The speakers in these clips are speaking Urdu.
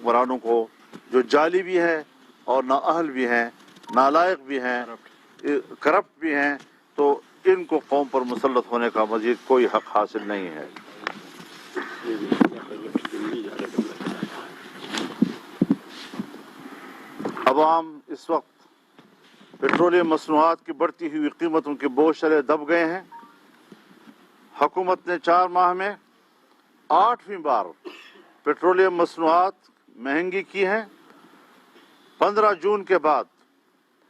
حکمرانوں کو جو جعلی بھی ہیں اور نااہل بھی ہیں، نالائق بھی ہیں، کرپٹ بھی ہیں، تو ان کو قوم پر مسلط ہونے کا مزید کوئی حق حاصل نہیں ہے۔ عوام اس وقت پیٹرولیم مصنوعات کی بڑھتی ہوئی قیمتوں کے بوجھ تلے دب گئے ہیں۔ حکومت نے 4 ماہ میں 8ویں بار پیٹرولیم مصنوعات مہنگی کی ہیں۔ 15 جون کے بعد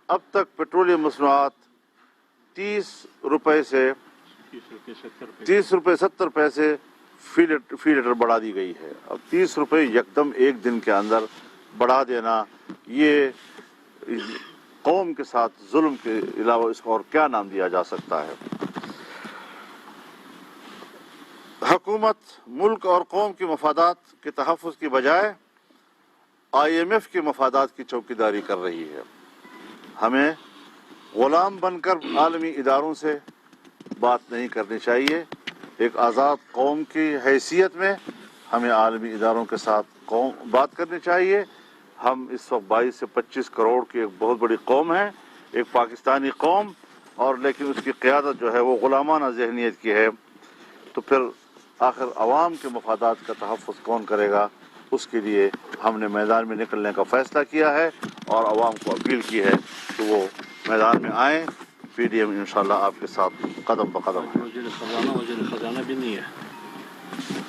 اب تک پیٹرولیم مصنوعات 30 روپے سے 30 روپے 70 پیسے فی لیٹر بڑھا دی گئی ہے۔ اب 30 روپے یکدم ایک دن کے اندر بڑھا دینا، یہ قوم کے ساتھ ظلم کے علاوہ اس کو اور کیا نام دیا جا سکتا ہے؟ حکومت ملک اور قوم کے مفادات کے تحفظ کی بجائے IMF کے مفادات کی چوکیداری کر رہی ہے۔ ہمیں غلام بن کر عالمی اداروں سے بات نہیں کرنی چاہیے۔ ایک آزاد قوم کی حیثیت میں ہمیں عالمی اداروں کے ساتھ بات کرنی چاہیے۔ ہم اس وقت 22 سے 25 کروڑ کی ایک بہت بڑی قوم ہے، ایک پاکستانی قوم، اور لیکن اس کی قیادت جو ہے وہ غلامانہ ذہنیت کی ہے، تو پھر آخر عوام کے مفادات کا تحفظ کون کرے گا؟ اس کے لیے ہم نے میدان میں نکلنے کا فیصلہ کیا ہے اور عوام کو اپیل کی ہے کہ وہ میدان میں آئیں۔ PDM انشاءاللہ آپ کے ساتھ قدم بقدم ہے۔ وزیر خزانہ بھی نہیں ہے،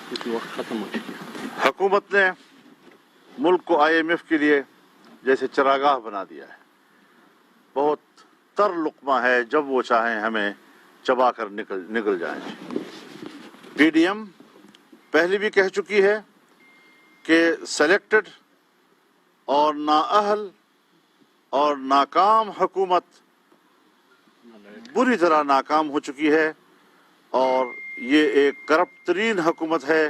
کیونکہ وقت ختم ہو چکی ہے۔ حکومت نے ملک کو IMF کے لیے جیسے چراگاہ بنا دیا ہے۔ بہت تر لقمہ ہے، جب وہ چاہیں ہمیں چبا کر نکل جائیں۔ PDM پہلے بھی کہہ چکی ہے کہ سلیکٹڈ اور نااہل اور ناکام حکومت بری طرح ناکام ہو چکی ہے، اور یہ ایک کرپٹ ترین حکومت ہے۔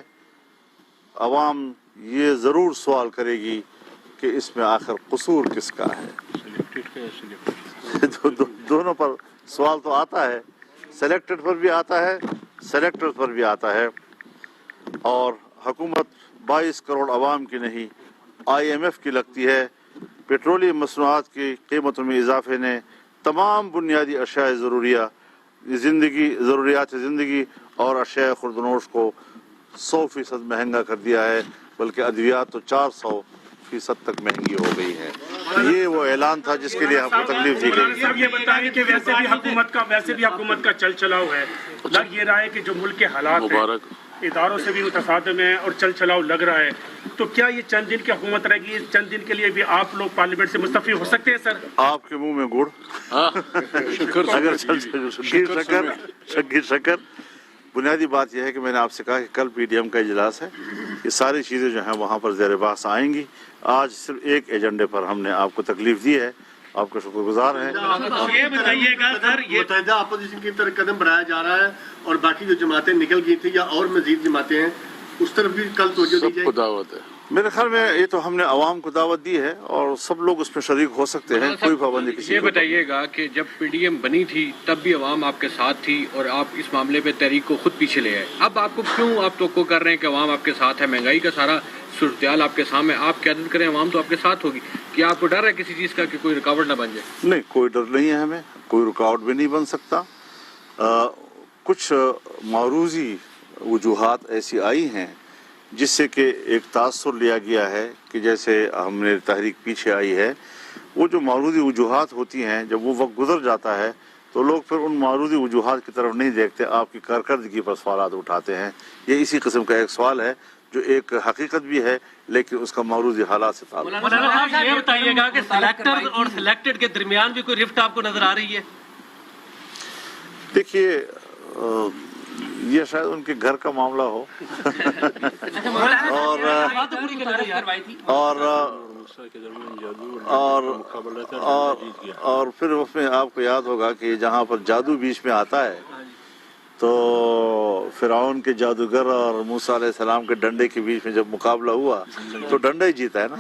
عوام یہ ضرور سوال کرے گی کہ اس میں آخر قصور کس کا ہے؟ دونوں پر سوال تو آتا ہے، سلیکٹڈ پر بھی آتا ہے، سلیکٹڈ پر بھی آتا ہے۔ اور حکومت 22 کروڑ عوام کی نہیں، IMF کی لگتی ہے۔ پیٹرولیم مصنوعات کی قیمتوں میں اضافے نے تمام بنیادی اشیاء ضروریات زندگی اور اشیاء خوردنوش کو 100% مہنگا کر دیا ہے، بلکہ ادویات تو 400% تک مہنگی ہو گئی ہے۔ یہ وہ اعلان تھا جس کے لیے ہم کو تکلیف دی گئی۔ صاحب یہ بتائیں کہ ویسے بھی حکومت کا چل چلاؤ ہے، لگ یہ رہا ہے کہ جو ملک کے حالات ہیں اداروں سے بھی متصادم ہیں اور چل چلاؤ لگ رہا ہے، تو کیا یہ چند دن کی حکومت رہے گی؟ چند دن کے لیے بھی آپ لوگ پارلیمنٹ سے مستعفی ہو سکتے ہیں سر؟ آپ کے منہ میں گڑ، اگر شکر۔ بنیادی بات یہ ہے کہ میں نے آپ سے کہا کہ کل PDM کا اجلاس ہے، یہ ساری چیزیں جو ہیں وہاں پر زیر بحث آئیں گی۔ آج صرف ایک ایجنڈے پر ہم نے آپ کو تکلیف دی ہے، آپ کا شکر گزار ہیں۔ یہ بتائیے گا سر، یہ متحدہ اپوزیشن کی طرف قدم بڑھایا جا رہا ہے اور باقی جو جماعتیں نکل گئی تھیں یا اور مزید جماعتیں ہیں اس طرف بھی کل توجہ دی جائے گی؟ میرے خیال میں یہ تو ہم نے عوام کو دعوت دی ہے اور سب لوگ اس میں شریک ہو سکتے ہیں، کوئی پابندی کسی یہ بتائیے گا کہ جب PDM بنی تھی تب بھی عوام آپ کے ساتھ تھی اور آپ اس معاملے پہ تحریک کو خود پیچھے لے آئے، اب آپ کو کیوں آپ توقع کر رہے ہیں کہ عوام آپ کے ساتھ ہے؟ مہنگائی کا سارا صورتحال آپ کے سامنے، آپ قیادت کریں، عوام تو آپ کے ساتھ ہوگی، کیا آپ کو ڈر ہے کسی چیز کا کہ کوئی رکاوٹ نہ بن جائے؟ نہیں، کوئی ڈر نہیں ہے ہمیں، کوئی رکاوٹ بھی نہیں بن سکتا۔ کچھ معروضی وجوہات ایسی آئی ہیں جس سے کہ ایک تاثر لیا گیا ہے کہ جیسے ہم نے تحریک پیچھے آئی ہے، وہ جو معروضی وجوہات ہوتی ہیں جب وہ وقت گزر جاتا ہے تو لوگ پھر ان معروضی وجوہات کی طرف نہیں دیکھتے، آپ کی کارکردگی پر سوالات اٹھاتے ہیں۔ یہ اسی قسم کا ایک سوال ہے جو ایک حقیقت بھی ہے لیکن اس کا معروضی حالات سے تعلق ہے۔ مولانا صاحب یہ بتائیے گا کہ سلیکٹر اور سلیکٹڈ کے درمیان بھی کوئی رفت آپ کو نظر آ رہی ہے؟ دیکھیے یہ شاید ان کے گھر کا معاملہ ہو اور پھر اس میں آپ کو یاد ہوگا کہ جہاں پر جادو بیچ میں آتا ہے تو فرعون کے جادوگر اور موسیٰ علیہ السلام کے ڈنڈے کے بیچ میں جب مقابلہ ہوا تو ڈنڈا ہی جیتا ہے نا۔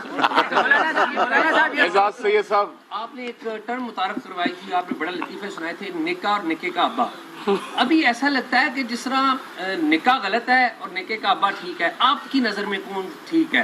اعزاز سید صاحب، آپ نے ایک ٹرم متعارف کروائی تھی، آپ نے بڑا لطیفے سنائے تھے، نکاح اور نکے کا ابا۔ ابھی ایسا لگتا ہے کہ جس طرح نکاح غلط ہے اور نکے کا ابا ٹھیک ہے، آپ کی نظر میں کون ٹھیک ہے؟